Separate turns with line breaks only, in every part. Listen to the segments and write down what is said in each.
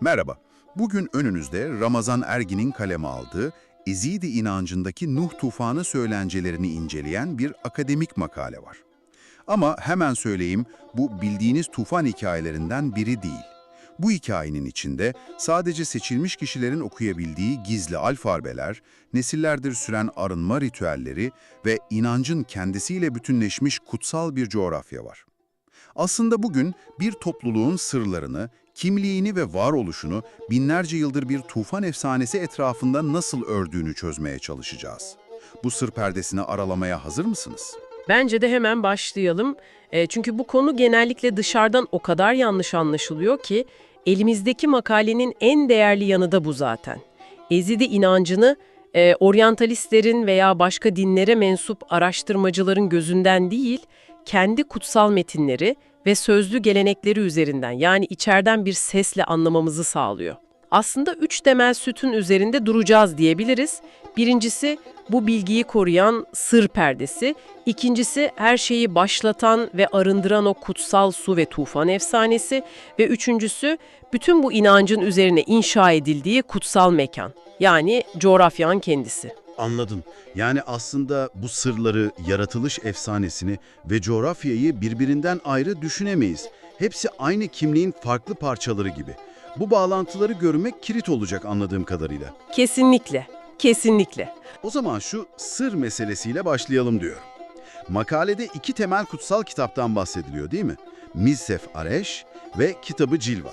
Merhaba. Bugün önünüzde Ramazan Ergin'in kaleme aldığı Ezidi inancındaki Nuh tufanı söylencelerini inceleyen bir akademik makale var. Ama hemen söyleyeyim, bu bildiğiniz tufan hikayelerinden biri değil. Bu hikayenin içinde sadece seçilmiş kişilerin okuyabildiği gizli alfabeler, nesillerdir süren arınma ritüelleri ve inancın kendisiyle bütünleşmiş kutsal bir coğrafya var. Aslında bugün bir topluluğun sırlarını, kimliğini ve varoluşunu binlerce yıldır bir tufan efsanesi etrafında nasıl ördüğünü çözmeye çalışacağız. Bu sır perdesini aralamaya hazır mısınız?
Bence de hemen başlayalım. Çünkü bu konu genellikle dışarıdan o kadar yanlış anlaşılıyor ki elimizdeki makalenin en değerli yanı da bu zaten. Ezidi inancını oryantalistlerin veya başka dinlere mensup araştırmacıların gözünden değil, kendi kutsal metinleri ve sözlü gelenekleri üzerinden yani içeriden bir sesle anlamamızı sağlıyor. Aslında 3 temel sütun üzerinde duracağız diyebiliriz. Birincisi bu bilgiyi koruyan sır perdesi, ikincisi her şeyi başlatan ve arındıran o kutsal su ve tufan efsanesi ve üçüncüsü bütün bu inancın üzerine inşa edildiği kutsal mekan, yani coğrafyanın kendisi.
Anladım. Yani aslında bu sırları, yaratılış efsanesini ve coğrafyayı birbirinden ayrı düşünemeyiz. Hepsi aynı kimliğin farklı parçaları gibi. Bu bağlantıları görmek kilit olacak anladığım kadarıyla.
Kesinlikle, kesinlikle.
O zaman şu sır meselesiyle başlayalım diyorum. Makalede iki temel kutsal kitaptan bahsediliyor değil mi? Mizsef Areş ve Kitabı Cilva.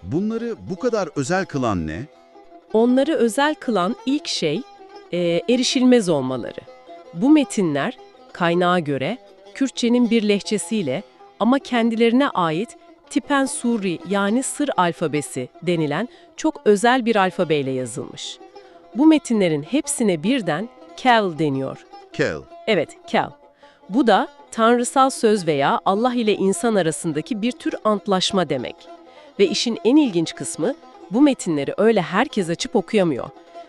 Bunları bu kadar özel kılan ne?
Onları özel kılan ilk şey erişilmez olmaları. Bu metinler kaynağa göre Kürtçenin bir lehçesiyle ama kendilerine ait Tipen Suri yani sır alfabesi denilen çok özel bir alfabeyle yazılmış. Bu metinlerin hepsine birden Kel deniyor.
Kel.
Evet, Kel. Bu da tanrısal söz veya Allah ile insan arasındaki bir tür antlaşma demek. Ve işin en ilginç kısmı bu metinleri öyle herkes açıp okuyamıyor.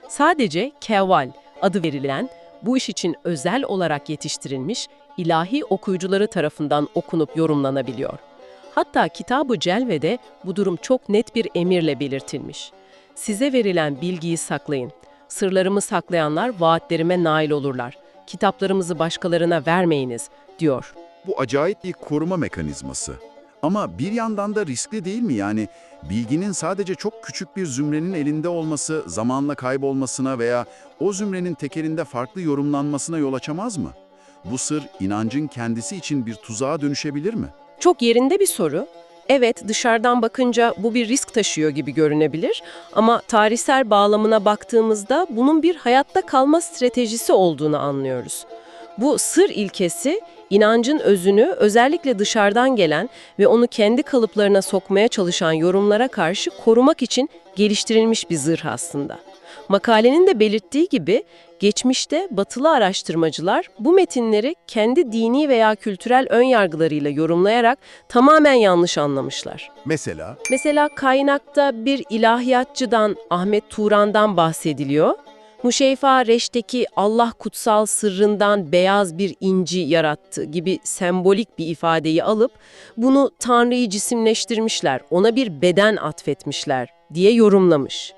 Sadece Keval adı verilen bu iş için özel olarak yetiştirilmiş ilahi okuyucuları tarafından okunup yorumlanabiliyor. Hatta Kitab-ı Celve'de bu durum çok net bir emirle belirtilmiş. Size verilen bilgiyi saklayın. Sırlarımı saklayanlar vaatlerime nail olurlar. Kitaplarımızı başkalarına vermeyiniz, diyor.
Bu acayip bir koruma mekanizması. Ama bir yandan da riskli değil mi? Yani bilginin sadece çok küçük bir zümrenin elinde olması zamanla kaybolmasına veya o zümrenin tekelinde farklı yorumlanmasına yol açamaz mı? Bu sır inancın kendisi için bir tuzağa dönüşebilir mi?
Çok yerinde bir soru. Evet, dışarıdan bakınca bu bir risk taşıyor gibi görünebilir ama tarihsel bağlamına baktığımızda bunun bir hayatta kalma stratejisi olduğunu anlıyoruz. Bu sır ilkesi, inancın özünü özellikle dışarıdan gelen ve onu kendi kalıplarına sokmaya çalışan yorumlara karşı korumak için geliştirilmiş bir zırh aslında. Makalenin de belirttiği gibi, geçmişte batılı araştırmacılar bu metinleri kendi dini veya kültürel önyargılarıyla yorumlayarak tamamen yanlış anlamışlar. Mesela kaynakta bir ilahiyatçıdan Ahmet Turan'dan bahsediliyor. Muşeyfa Reş'teki Allah kutsal sırrından beyaz bir inci yarattı gibi sembolik bir ifadeyi alıp bunu Tanrı'yı cisimleştirmişler, ona bir beden atfetmişler diye yorumlamış.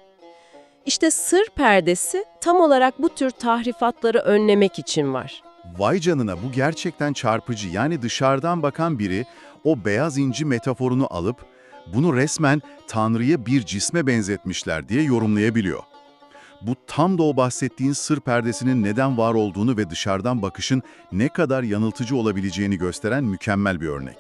İşte sır perdesi tam olarak bu tür tahrifatları önlemek için var.
Vay canına, bu gerçekten çarpıcı. Yani dışarıdan bakan biri o beyaz inci metaforunu alıp bunu resmen Tanrı'ya bir cisme benzetmişler diye yorumlayabiliyor. Bu tam da o bahsettiğin sır perdesinin neden var olduğunu ve dışarıdan bakışın ne kadar yanıltıcı olabileceğini gösteren mükemmel bir örnek.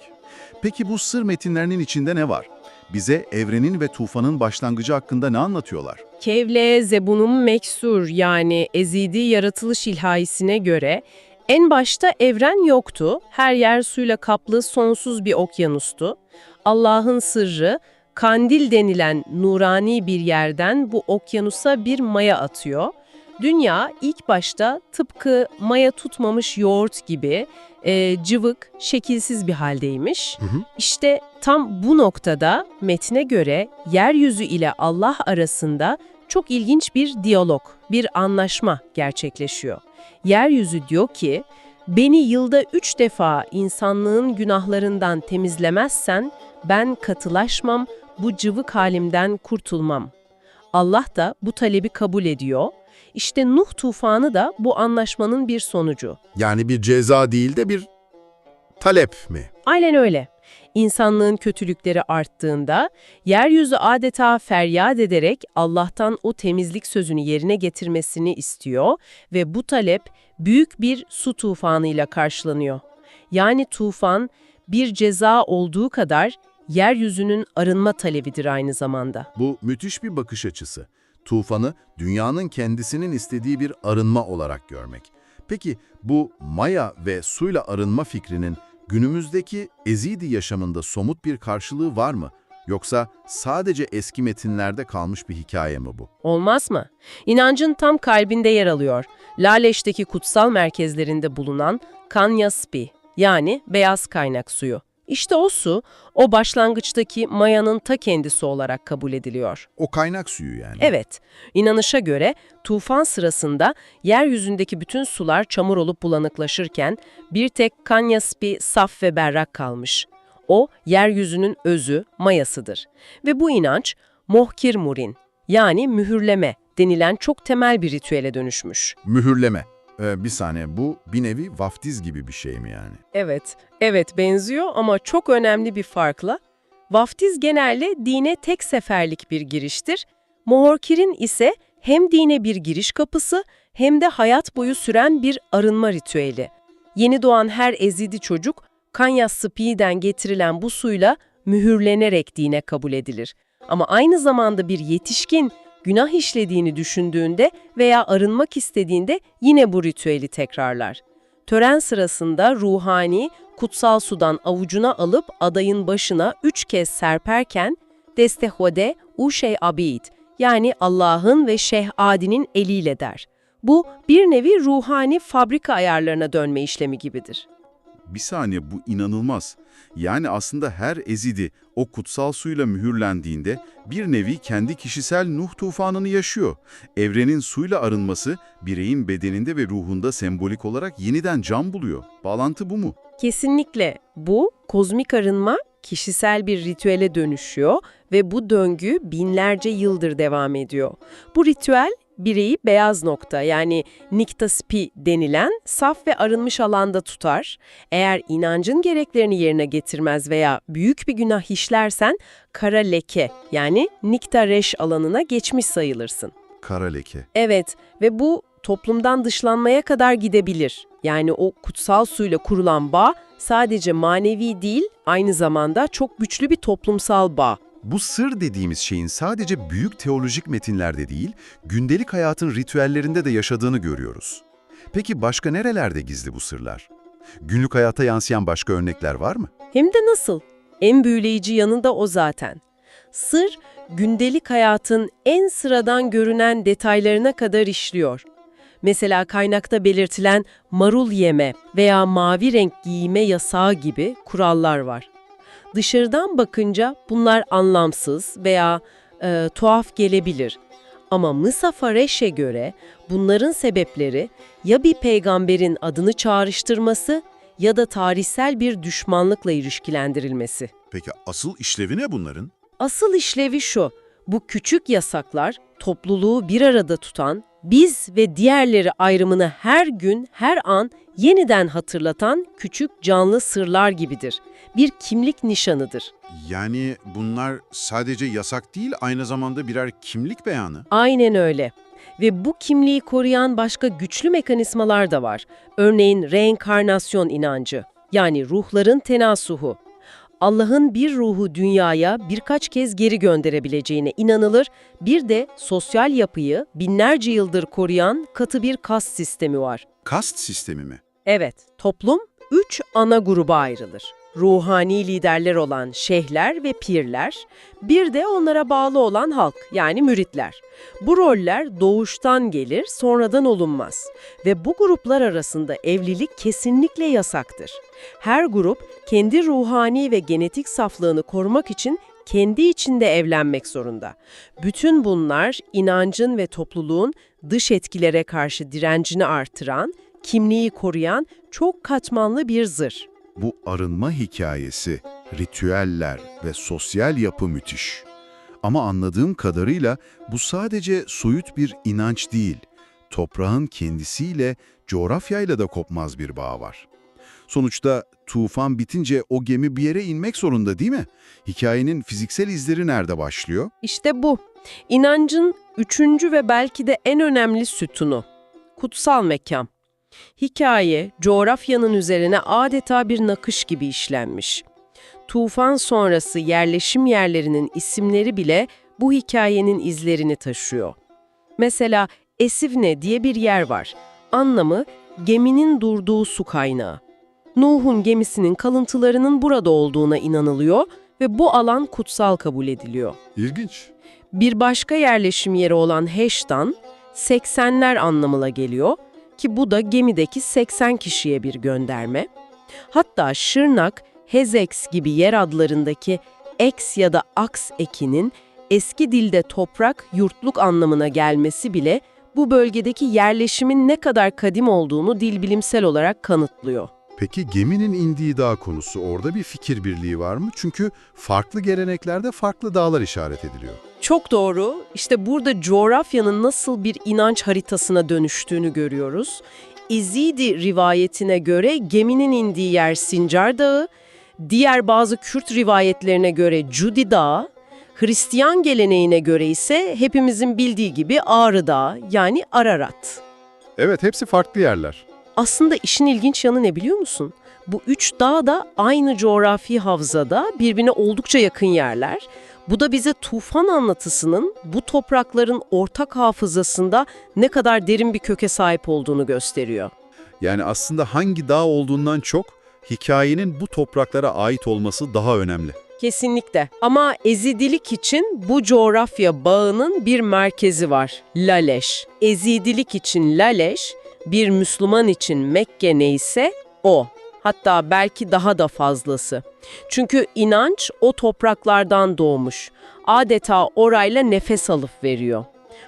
Peki bu sır metinlerinin içinde ne var? Bize evrenin ve tufanın başlangıcı hakkında ne anlatıyorlar?
Kevle Zebun'un Meksur yani Ezidi yaratılış ilhahisine göre en başta evren yoktu, her yer suyla kaplı sonsuz bir okyanustu. Allah'ın sırrı, kandil denilen nurani bir yerden bu okyanusa bir maya atıyor. Dünya ilk başta tıpkı maya tutmamış yoğurt gibi cıvık, şekilsiz bir haldeymiş. İşte tam bu noktada metne göre yeryüzü ile Allah arasında çok ilginç bir diyalog, bir anlaşma gerçekleşiyor. Yeryüzü diyor ki, beni yılda 3 defa insanlığın günahlarından temizlemezsen ben katılaşmam, bu cıvık halimden kurtulmam. Allah da bu talebi kabul ediyor. İşte Nuh tufanı da bu anlaşmanın bir sonucu.
Yani bir ceza değil de bir talep mi?
Aynen öyle. İnsanlığın kötülükleri arttığında, yeryüzü adeta feryat ederek Allah'tan o temizlik sözünü yerine getirmesini istiyor ve bu talep büyük bir su tufanıyla karşılanıyor. Yani tufan bir ceza olduğu kadar yeryüzünün arınma talebidir aynı zamanda.
Bu müthiş bir bakış açısı. Tufanı dünyanın kendisinin istediği bir arınma olarak görmek. Peki bu maya ve suyla arınma fikrinin günümüzdeki Ezidi yaşamında somut bir karşılığı var mı? Yoksa sadece eski metinlerde kalmış bir hikaye mi bu?
Olmaz mı? İnancın tam kalbinde yer alıyor. Laleş'teki kutsal merkezlerinde bulunan Kanyaspi, yani beyaz kaynak suyu. İşte o su, o başlangıçtaki mayanın ta kendisi olarak kabul ediliyor.
O kaynak suyu yani.
Evet, inanışa göre tufan sırasında yeryüzündeki bütün sular çamur olup bulanıklaşırken bir tek Kanyaspi saf ve berrak kalmış. O, yeryüzünün özü, mayasıdır. Ve bu inanç, Mohkir Murin, yani mühürleme denilen çok temel bir ritüele dönüşmüş.
Mühürleme. Bir saniye, bu bir nevi vaftiz gibi bir şey mi yani?
Evet benziyor ama çok önemli bir farkla. Vaftiz genelde dine tek seferlik bir giriştir. Mohorkir'in ise hem dine bir giriş kapısı hem de hayat boyu süren bir arınma ritüeli. Yeni doğan her Ezidi çocuk, Kanyaspi'den getirilen bu suyla mühürlenerek dine kabul edilir. Ama aynı zamanda bir yetişkin, günah işlediğini düşündüğünde veya arınmak istediğinde yine bu ritüeli tekrarlar. Tören sırasında ruhani, kutsal sudan avucuna alıp adayın başına 3 kez serperken Destehode Uşey Abid, yani Allah'ın ve Şeyh Adi'nin eliyle der. Bu bir nevi ruhani fabrika ayarlarına dönme işlemi gibidir.
Bir saniye, bu inanılmaz. Yani aslında her Ezidi o kutsal suyla mühürlendiğinde bir nevi kendi kişisel Nuh tufanını yaşıyor. Evrenin suyla arınması bireyin bedeninde ve ruhunda sembolik olarak yeniden can buluyor. Bağlantı bu mu?
Kesinlikle bu kozmik arınma kişisel bir ritüele dönüşüyor ve bu döngü binlerce yıldır devam ediyor. Bu ritüel bireyi beyaz nokta, yani niktaspi denilen saf ve arınmış alanda tutar. Eğer inancın gereklerini yerine getirmez veya büyük bir günah işlersen kara leke, yani niktareş alanına geçmiş sayılırsın.
Kara leke.
Evet ve bu toplumdan dışlanmaya kadar gidebilir. Yani o kutsal suyla kurulan bağ sadece manevi değil, aynı zamanda çok güçlü bir toplumsal bağ.
Bu sır dediğimiz şeyin sadece büyük teolojik metinlerde değil, gündelik hayatın ritüellerinde de yaşadığını görüyoruz. Peki başka nerelerde gizli bu sırlar? Günlük hayata yansıyan başka örnekler var mı?
Hem de nasıl? En büyüleyici yanı da o zaten. Sır, gündelik hayatın en sıradan görünen detaylarına kadar işliyor. Mesela kaynakta belirtilen marul yeme veya mavi renk giyme yasağı gibi kurallar var. Dışarıdan bakınca bunlar anlamsız veya tuhaf gelebilir. Ama Mısafareş'e göre bunların sebepleri ya bir peygamberin adını çağrıştırması ya da tarihsel bir düşmanlıkla ilişkilendirilmesi.
Peki asıl işlevi ne bunların?
Asıl işlevi şu, bu küçük yasaklar topluluğu bir arada tutan, biz ve diğerleri ayrımını her gün, her an yeniden hatırlatan küçük canlı sırlar gibidir. Bir kimlik nişanıdır.
Yani bunlar sadece yasak değil, aynı zamanda birer kimlik beyanı.
Aynen öyle. Ve bu kimliği koruyan başka güçlü mekanizmalar da var. Örneğin reenkarnasyon inancı, yani ruhların tenasuhu. Allah'ın bir ruhu dünyaya birkaç kez geri gönderebileceğine inanılır, bir de sosyal yapıyı binlerce yıldır koruyan katı bir kast sistemi var.
Kast sistemi mi?
Evet, toplum 3 ana gruba ayrılır. Ruhani liderler olan şeyhler ve pirler, bir de onlara bağlı olan halk, yani müritler. Bu roller doğuştan gelir, sonradan olunmaz. Ve bu gruplar arasında evlilik kesinlikle yasaktır. Her grup kendi ruhani ve genetik saflığını korumak için kendi içinde evlenmek zorunda. Bütün bunlar inancın ve topluluğun dış etkilere karşı direncini artıran, kimliği koruyan çok katmanlı bir zırh.
Bu arınma hikayesi, ritüeller ve sosyal yapı müthiş. Ama anladığım kadarıyla bu sadece soyut bir inanç değil, toprağın kendisiyle, coğrafyayla da kopmaz bir bağ var. Sonuçta tufan bitince o gemi bir yere inmek zorunda değil mi? Hikayenin fiziksel izleri nerede başlıyor?
İşte bu. İnancın üçüncü ve belki de en önemli sütunu. Kutsal mekan. Hikaye, coğrafyanın üzerine adeta bir nakış gibi işlenmiş. Tufan sonrası yerleşim yerlerinin isimleri bile bu hikayenin izlerini taşıyor. Mesela Esivne diye bir yer var. Anlamı geminin durduğu su kaynağı. Nuh'un gemisinin kalıntılarının burada olduğuna inanılıyor ve bu alan kutsal kabul ediliyor.
İlginç.
Bir başka yerleşim yeri olan Heş'tan 80'ler anlamına geliyor ki bu da gemideki 80 kişiye bir gönderme. Hatta Şırnak, Hezex gibi yer adlarındaki eks ya da aks ekinin eski dilde toprak, yurtluk anlamına gelmesi bile bu bölgedeki yerleşimin ne kadar kadim olduğunu dilbilimsel olarak kanıtlıyor.
Peki geminin indiği dağ konusu, orada bir fikir birliği var mı? Çünkü farklı geleneklerde farklı dağlar işaret ediliyor.
Çok doğru. İşte burada coğrafyanın nasıl bir inanç haritasına dönüştüğünü görüyoruz. İzidi rivayetine göre geminin indiği yer Sincar Dağı, diğer bazı Kürt rivayetlerine göre Cudi Dağı, Hristiyan geleneğine göre ise hepimizin bildiği gibi Ağrı Dağı yani Ararat.
Evet, hepsi farklı yerler.
Aslında işin ilginç yanı ne biliyor musun? Bu üç dağ da aynı coğrafi havzada birbirine oldukça yakın yerler. Bu da bize tufan anlatısının bu toprakların ortak hafızasında ne kadar derin bir köke sahip olduğunu gösteriyor.
Yani aslında hangi dağ olduğundan çok, hikayenin bu topraklara ait olması daha önemli.
Kesinlikle. Ama Ezidilik için bu coğrafya bağının bir merkezi var. Laleş. Ezidilik için Laleş, bir Müslüman için Mekke neyse o. Hatta belki daha da fazlası. Çünkü inanç o topraklardan doğmuş. Adeta orayla nefes alıp veriyor.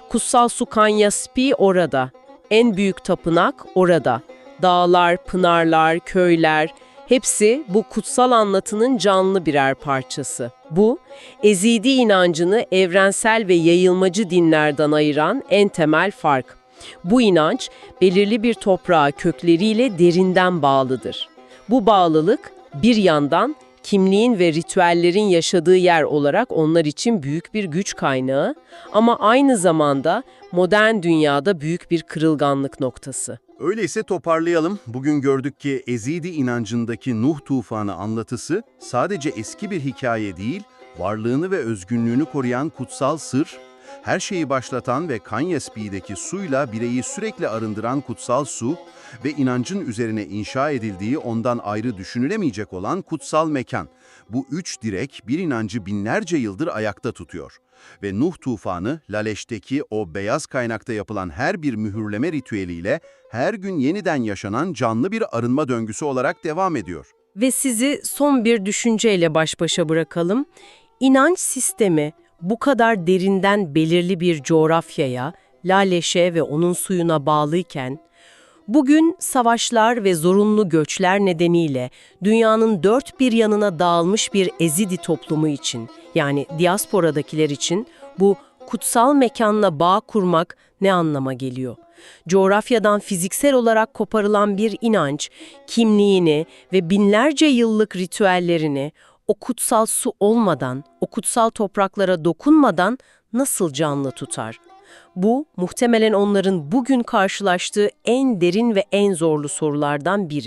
Kutsal su Kanyaspi orada. En büyük tapınak orada. Dağlar, pınarlar, köyler, hepsi bu kutsal anlatının canlı birer parçası. Bu, Ezidi inancını evrensel ve yayılmacı dinlerden ayıran en temel fark. Bu inanç, belirli bir toprağa kökleriyle derinden bağlıdır. Bu bağlılık, bir yandan kimliğin ve ritüellerin yaşadığı yer olarak onlar için büyük bir güç kaynağı ama aynı zamanda modern dünyada büyük bir kırılganlık noktası.
Öyleyse toparlayalım. Bugün gördük ki Ezidi inancındaki Nuh tufanı anlatısı sadece eski bir hikaye değil, varlığını ve özgünlüğünü koruyan kutsal sır, her şeyi başlatan ve Kanyaspi'deki suyla bireyi sürekli arındıran kutsal su ve inancın üzerine inşa edildiği ondan ayrı düşünülemeyecek olan kutsal mekan. Bu üç direk bir inancı binlerce yıldır ayakta tutuyor. Ve Nuh tufanı, Laleş'teki o beyaz kaynakta yapılan her bir mühürleme ritüeliyle her gün yeniden yaşanan canlı bir arınma döngüsü olarak devam ediyor.
Ve sizi son bir düşünceyle baş başa bırakalım. İnanç sistemi bu kadar derinden belirli bir coğrafyaya, Laleş'e ve onun suyuna bağlıyken, bugün savaşlar ve zorunlu göçler nedeniyle dünyanın dört bir yanına dağılmış bir Ezidi toplumu için, yani diasporadakiler için bu kutsal mekanla bağ kurmak ne anlama geliyor? Coğrafyadan fiziksel olarak koparılan bir inanç, kimliğini ve binlerce yıllık ritüellerini o kutsal su olmadan, o kutsal topraklara dokunmadan nasıl canlı tutar? Bu, muhtemelen onların bugün karşılaştığı en derin ve en zorlu sorulardan biri.